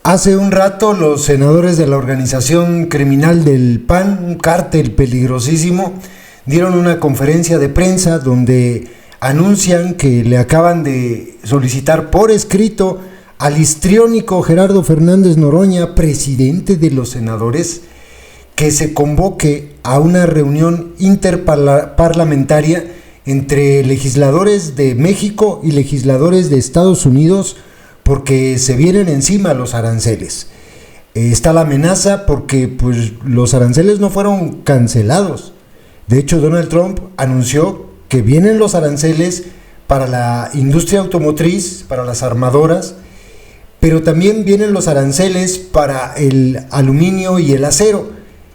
Hace un rato los senadores de la organización criminal del PAN, un cártel peligrosísimo, dieron una conferencia de prensa donde anuncian que le acaban de solicitar por escrito al histriónico Gerardo Fernández Noroña, presidente de los senadores, que se convoque a una reunión interparlamentaria entre legisladores de México y legisladores de Estados Unidos, porque se vienen encima los aranceles. Está la amenaza porque pues, los aranceles no fueron cancelados. De hecho, Donald Trump anunció que vienen los aranceles para la industria automotriz, para las armadoras, pero también vienen los aranceles para el aluminio y el acero.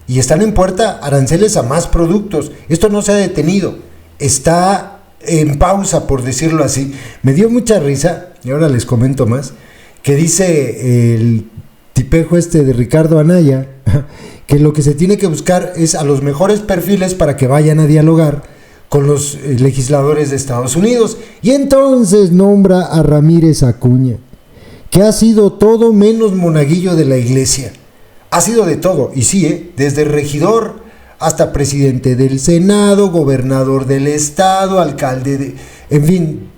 Y están en puerta aranceles a más productos. Esto no se ha detenido, está en pausa, por decirlo así. Me dio mucha risa, y ahora les comento más, que dice el tipejo de Ricardo Anaya, que lo que se tiene que buscar es a los mejores perfiles para que vayan a dialogar con los legisladores de Estados Unidos. Y entonces nombra a Ramírez Acuña, que ha sido todo menos monaguillo de la iglesia. Ha sido de todo, y sí, desde regidor hasta presidente del Senado, gobernador del estado, alcalde, en fin,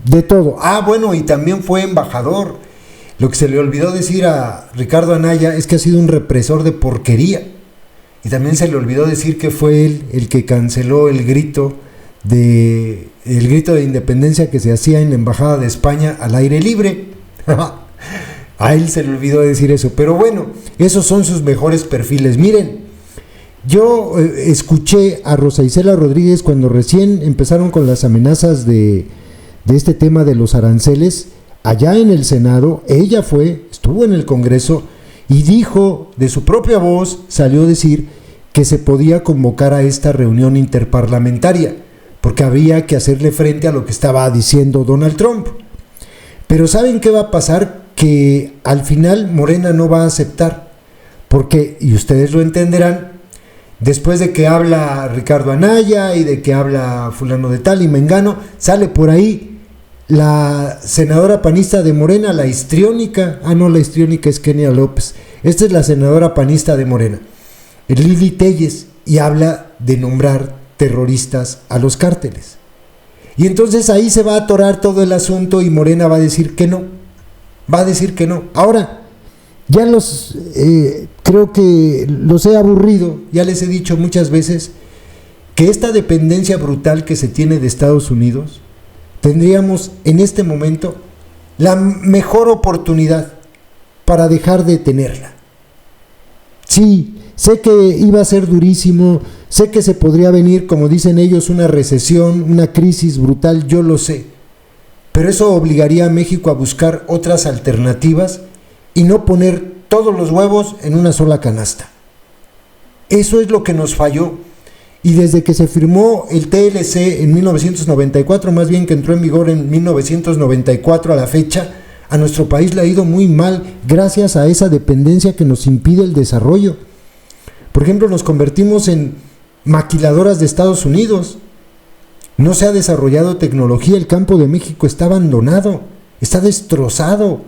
de todo. Bueno, y también fue embajador. Lo que se le olvidó decir a Ricardo Anaya es que ha sido un represor de porquería. Y también se le olvidó decir que fue él el que canceló el grito de independencia que se hacía en la Embajada de España al aire libre. A él se le olvidó decir eso. Pero bueno, esos son sus mejores perfiles. Miren, yo escuché a Rosa Isela Rodríguez cuando recién empezaron con las amenazas de este tema de los aranceles, allá en el Senado. Ella estuvo en el Congreso y dijo, de su propia voz, salió a decir que se podía convocar a esta reunión interparlamentaria, porque había que hacerle frente a lo que estaba diciendo Donald Trump. Pero ¿saben qué va a pasar? Que al final Morena no va a aceptar, porque, y ustedes lo entenderán, después de que habla Ricardo Anaya y de que habla fulano de tal y mengano, sale por ahí la senadora panista de Morena, la histriónica, la histriónica es Kenia López, esta es la senadora panista de Morena, Lili Telles, y habla de nombrar terroristas a los cárteles. Y entonces ahí se va a atorar todo el asunto y Morena va a decir que no, Ahora, ya creo que los he aburrido, ya les he dicho muchas veces que esta dependencia brutal que se tiene de Estados Unidos, tendríamos en este momento la mejor oportunidad para dejar de tenerla. Sí, sé que iba a ser durísimo, sé que se podría venir, como dicen ellos, una recesión, una crisis brutal, yo lo sé, pero eso obligaría a México a buscar otras alternativas y no poner todos los huevos en una sola canasta. Eso es lo que nos falló. Y desde que se firmó el TLC en 1994, más bien que entró en vigor en 1994 a la fecha, a nuestro país le ha ido muy mal gracias a esa dependencia que nos impide el desarrollo. Por ejemplo, nos convertimos en maquiladoras de Estados Unidos. No se ha desarrollado tecnología, el campo de México está abandonado, está destrozado,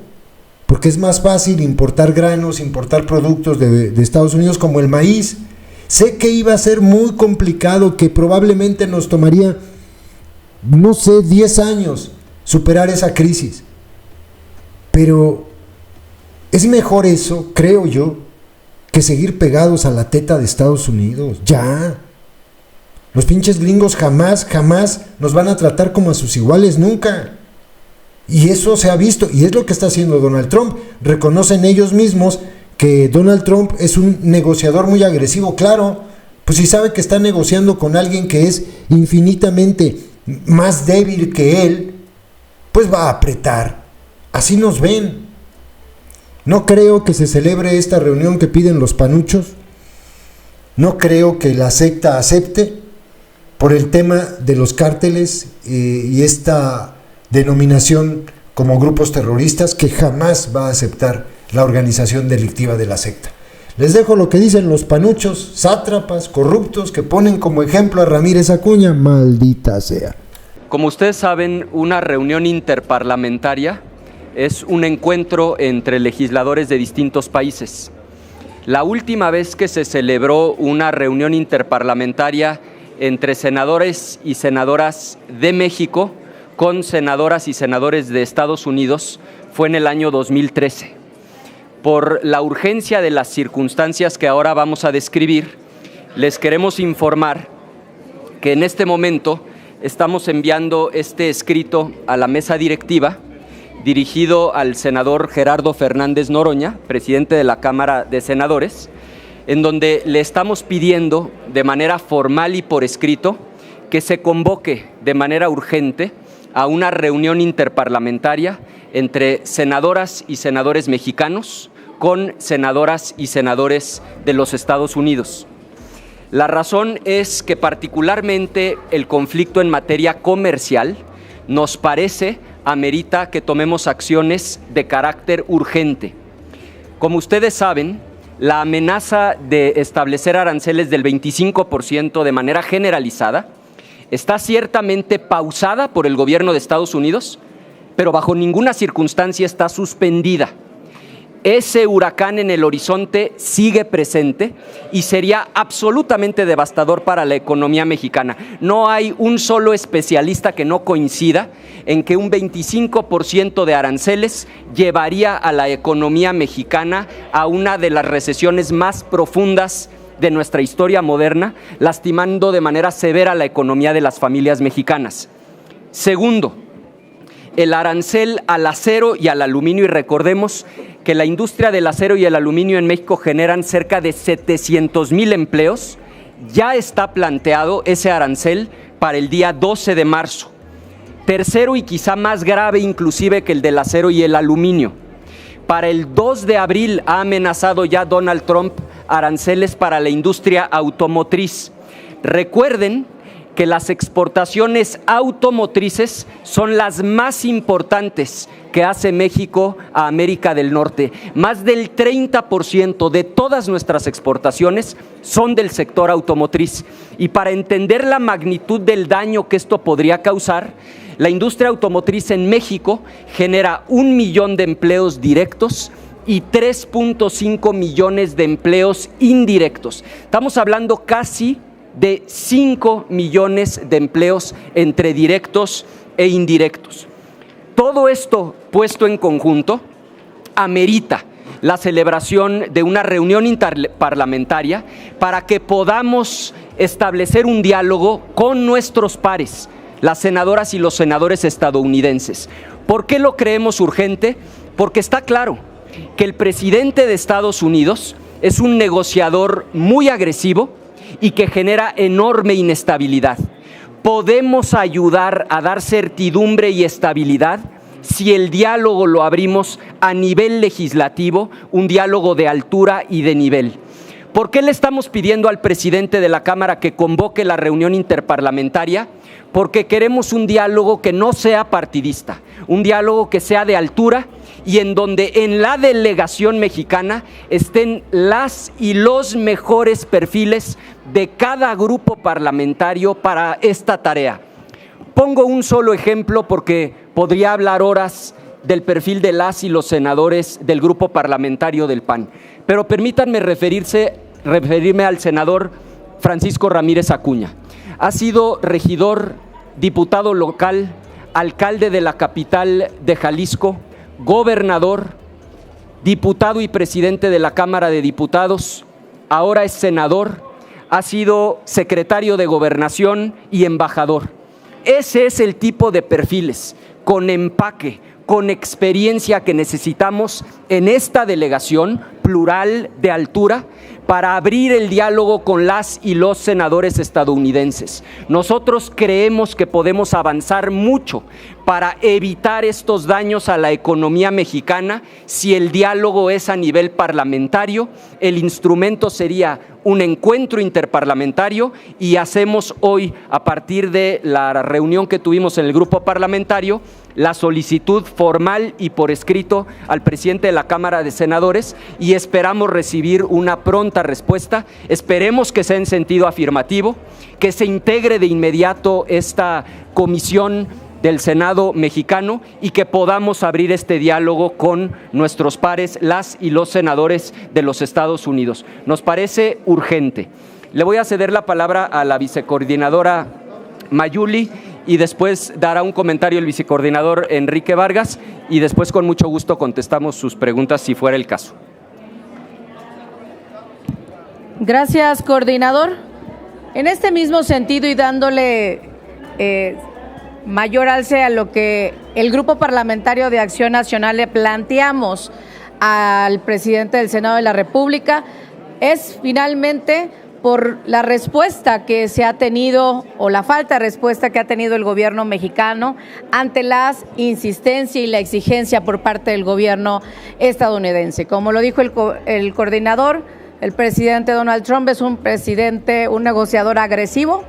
porque es más fácil importar granos, importar productos de Estados Unidos como el maíz. Sé que iba a ser muy complicado, que probablemente nos tomaría, 10 años superar esa crisis. Pero es mejor eso, creo yo, que seguir pegados a la teta de Estados Unidos. Ya. Los pinches gringos jamás nos van a tratar como a sus iguales, nunca. Y eso se ha visto, y es lo que está haciendo Donald Trump. Reconocen ellos mismos que Donald Trump es un negociador muy agresivo, claro, pues si sabe que está negociando con alguien que es infinitamente más débil que él, pues va a apretar. Así nos ven. No creo que se celebre esta reunión que piden los panuchos, no creo que la secta acepte por el tema de los cárteles y esta denominación como grupos terroristas que jamás va a aceptar la organización delictiva de la secta. Les dejo lo que dicen los panuchos, sátrapas, corruptos, que ponen como ejemplo a Ramírez Acuña, maldita sea. Como ustedes saben, una reunión interparlamentaria es un encuentro entre legisladores de distintos países. La última vez que se celebró una reunión interparlamentaria entre senadores y senadoras de México con senadoras y senadores de Estados Unidos fue en el año 2013. Por la urgencia de las circunstancias que ahora vamos a describir, les queremos informar que en este momento estamos enviando este escrito a la mesa directiva dirigido al senador Gerardo Fernández Noroña, presidente de la Cámara de Senadores, en donde le estamos pidiendo de manera formal y por escrito que se convoque de manera urgente a una reunión interparlamentaria entre senadoras y senadores mexicanos con senadoras y senadores de los Estados Unidos. La razón es que particularmente el conflicto en materia comercial nos parece amerita que tomemos acciones de carácter urgente. Como ustedes saben, la amenaza de establecer aranceles del 25% de manera generalizada está ciertamente pausada por el gobierno de Estados Unidos, pero bajo ninguna circunstancia está suspendida. Ese huracán en el horizonte sigue presente y sería absolutamente devastador para la economía mexicana. No hay un solo especialista que no coincida en que un 25% de aranceles llevaría a la economía mexicana a una de las recesiones más profundas de nuestra historia moderna, lastimando de manera severa la economía de las familias mexicanas. Segundo, el arancel al acero y al aluminio, y recordemos que la industria del acero y el aluminio en México generan cerca de 700,000 empleos, ya está planteado ese arancel para el día 12 de marzo. Tercero, y quizá más grave inclusive que el del acero y el aluminio, para el 2 de abril ha amenazado ya Donald Trump aranceles para la industria automotriz. Recuerden que las exportaciones automotrices son las más importantes que hace México a América del Norte. Más del 30% de todas nuestras exportaciones son del sector automotriz. Y para entender la magnitud del daño que esto podría causar, la industria automotriz en México genera 1 millón de empleos directos y 3.5 millones de empleos indirectos. Estamos hablando casi de 5 millones de empleos entre directos e indirectos. Todo esto puesto en conjunto amerita la celebración de una reunión interparlamentaria para que podamos establecer un diálogo con nuestros pares, las senadoras y los senadores estadounidenses. ¿Por qué lo creemos urgente? Porque está claro que el presidente de Estados Unidos es un negociador muy agresivo y que genera enorme inestabilidad. Podemos ayudar a dar certidumbre y estabilidad si el diálogo lo abrimos a nivel legislativo, un diálogo de altura y de nivel. ¿Por qué le estamos pidiendo al presidente de la Cámara que convoque la reunión interparlamentaria? Porque queremos un diálogo que no sea partidista, un diálogo que sea de altura y en donde en la delegación mexicana estén las y los mejores perfiles de cada grupo parlamentario para esta tarea. Pongo un solo ejemplo porque podría hablar horas del perfil de las y los senadores del grupo parlamentario del PAN, pero permítanme referirme al senador Francisco Ramírez Acuña. Ha sido regidor, diputado local, alcalde de la capital de Jalisco, gobernador, diputado y presidente de la Cámara de Diputados, ahora es senador, ha sido secretario de Gobernación y embajador. Ese es el tipo de perfiles con empaque, con experiencia que necesitamos en esta delegación plural de altura para abrir el diálogo con las y los senadores estadounidenses. Nosotros creemos que podemos avanzar mucho para evitar estos daños a la economía mexicana si el diálogo es a nivel parlamentario. El instrumento sería un encuentro interparlamentario y hacemos hoy, a partir de la reunión que tuvimos en el grupo parlamentario, la solicitud formal y por escrito al presidente de la Cámara de Senadores y esperamos recibir una pronta respuesta. Esperemos que sea en sentido afirmativo, que se integre de inmediato esta comisión del Senado mexicano y que podamos abrir este diálogo con nuestros pares, las y los senadores de los Estados Unidos. Nos parece urgente. Le voy a ceder la palabra a la vicecoordinadora Mayuli y después dará un comentario el vicecoordinador Enrique Vargas y después con mucho gusto contestamos sus preguntas si fuera el caso. Gracias, coordinador. En este mismo sentido y dándole mayor alce a lo que el Grupo Parlamentario de Acción Nacional le planteamos al presidente del Senado de la República, es finalmente por la respuesta que se ha tenido o la falta de respuesta que ha tenido el gobierno mexicano ante la insistencia y la exigencia por parte del gobierno estadounidense. Como lo dijo el coordinador, el presidente Donald Trump es un negociador agresivo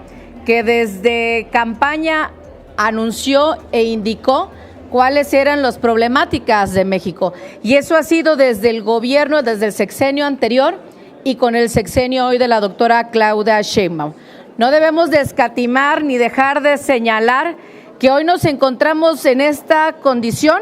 que desde campaña anunció e indicó cuáles eran las problemáticas de México. Y eso ha sido desde el gobierno, desde el sexenio anterior y con el sexenio hoy de la doctora Claudia Sheinbaum. No debemos de escatimar ni dejar de señalar que hoy nos encontramos en esta condición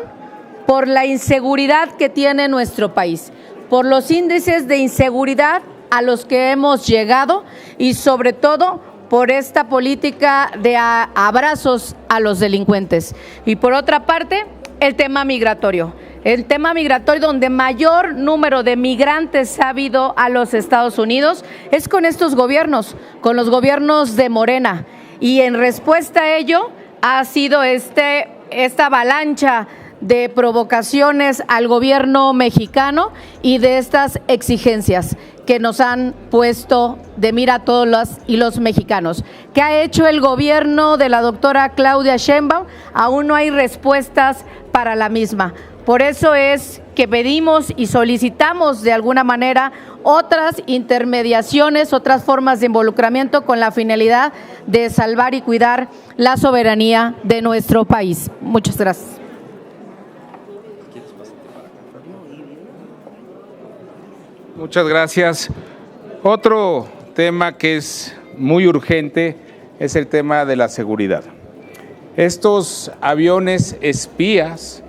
por la inseguridad que tiene nuestro país, por los índices de inseguridad a los que hemos llegado y sobre todo por esta política de abrazos a los delincuentes. Y por otra parte, el tema migratorio. El tema migratorio donde mayor número de migrantes ha habido a los Estados Unidos es con estos gobiernos, con los gobiernos de Morena. Y en respuesta a ello ha sido esta avalancha de provocaciones al gobierno mexicano y de estas exigencias que nos han puesto de mira a todos los mexicanos. ¿Qué ha hecho el gobierno de la doctora Claudia Sheinbaum? Aún no hay respuestas para la misma. Por eso es que pedimos y solicitamos de alguna manera otras intermediaciones, otras formas de involucramiento con la finalidad de salvar y cuidar la soberanía de nuestro país. Muchas gracias. Muchas gracias. Otro tema que es muy urgente es el tema de la seguridad. Estos aviones espías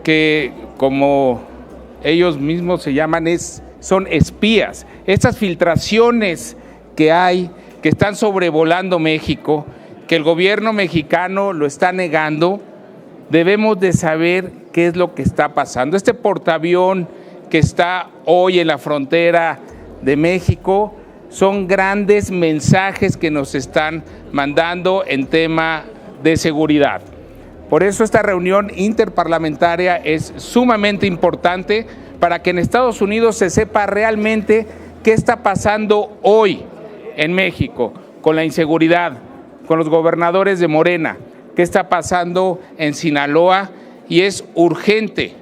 que, como ellos mismos se llaman, son espías. Estas filtraciones que hay, que están sobrevolando México, que el gobierno mexicano lo está negando, debemos de saber qué es lo que está pasando. Este portaavión que está hoy en la frontera de México son grandes mensajes que nos están mandando en tema de seguridad. Por eso esta reunión interparlamentaria es sumamente importante para que en Estados Unidos se sepa realmente qué está pasando hoy en México con la inseguridad, con los gobernadores de Morena, qué está pasando en Sinaloa, y es urgente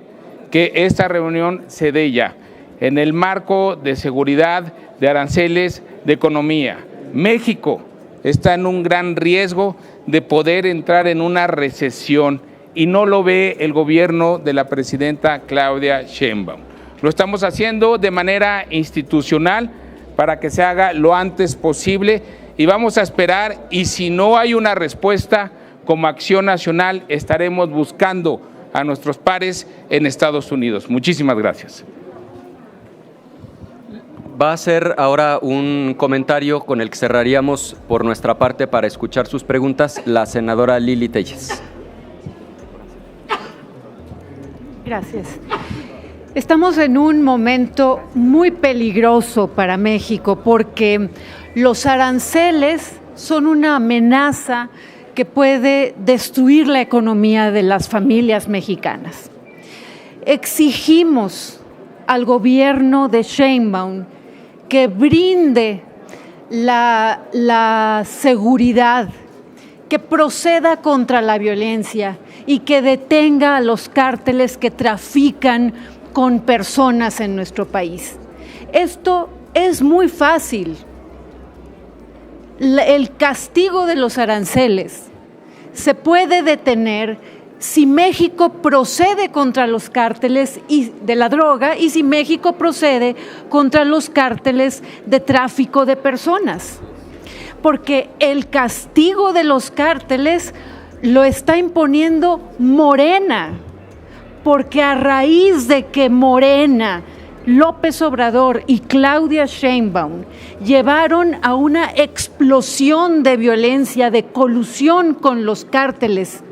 que esta reunión se dé ya en el marco de seguridad, de aranceles, de economía. México está en un gran riesgo de poder entrar en una recesión y no lo ve el gobierno de la presidenta Claudia Sheinbaum. Lo estamos haciendo de manera institucional para que se haga lo antes posible y vamos a esperar, y si no hay una respuesta, como Acción Nacional estaremos buscando a nuestros pares en Estados Unidos. Muchísimas gracias. Va a hacer ahora un comentario con el que cerraríamos por nuestra parte para escuchar sus preguntas la senadora Lili Telles. Gracias. Estamos en un momento muy peligroso para México porque los aranceles son una amenaza que puede destruir la economía de las familias mexicanas. Exigimos al gobierno de Sheinbaum que brinde la seguridad, que proceda contra la violencia y que detenga a los cárteles que trafican con personas en nuestro país. Esto es muy fácil. El castigo de los aranceles se puede detener si México procede contra los cárteles de la droga y si México procede contra los cárteles de tráfico de personas. Porque el castigo de los cárteles lo está imponiendo Morena, porque a raíz de que Morena, López Obrador y Claudia Sheinbaum llevaron a una explosión de violencia, de colusión con los cárteles,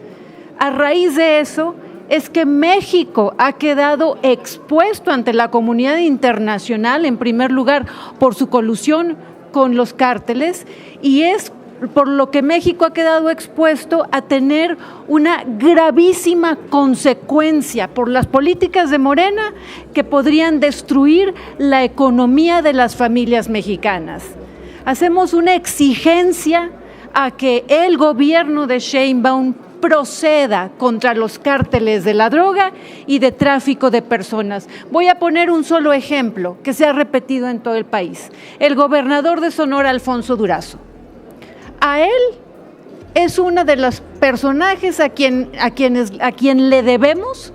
a raíz de eso es que México ha quedado expuesto ante la comunidad internacional, en primer lugar, por su colusión con los cárteles, y es por lo que México ha quedado expuesto a tener una gravísima consecuencia por las políticas de Morena que podrían destruir la economía de las familias mexicanas. Hacemos una exigencia a que el gobierno de Sheinbaum proceda contra los cárteles de la droga y de tráfico de personas. Voy a poner un solo ejemplo que se ha repetido en todo el país. El gobernador de Sonora, Alfonso Durazo. A él es uno de los personajes a quien le debemos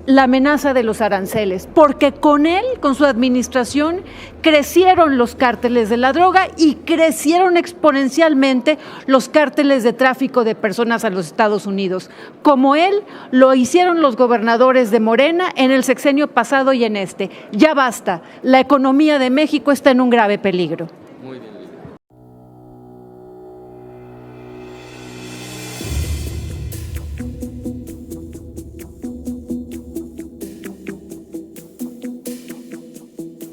la amenaza de los aranceles, porque con él, con su administración, crecieron los cárteles de la droga y crecieron exponencialmente los cárteles de tráfico de personas a los Estados Unidos. Como él, lo hicieron los gobernadores de Morena en el sexenio pasado y en este. Ya basta, la economía de México está en un grave peligro.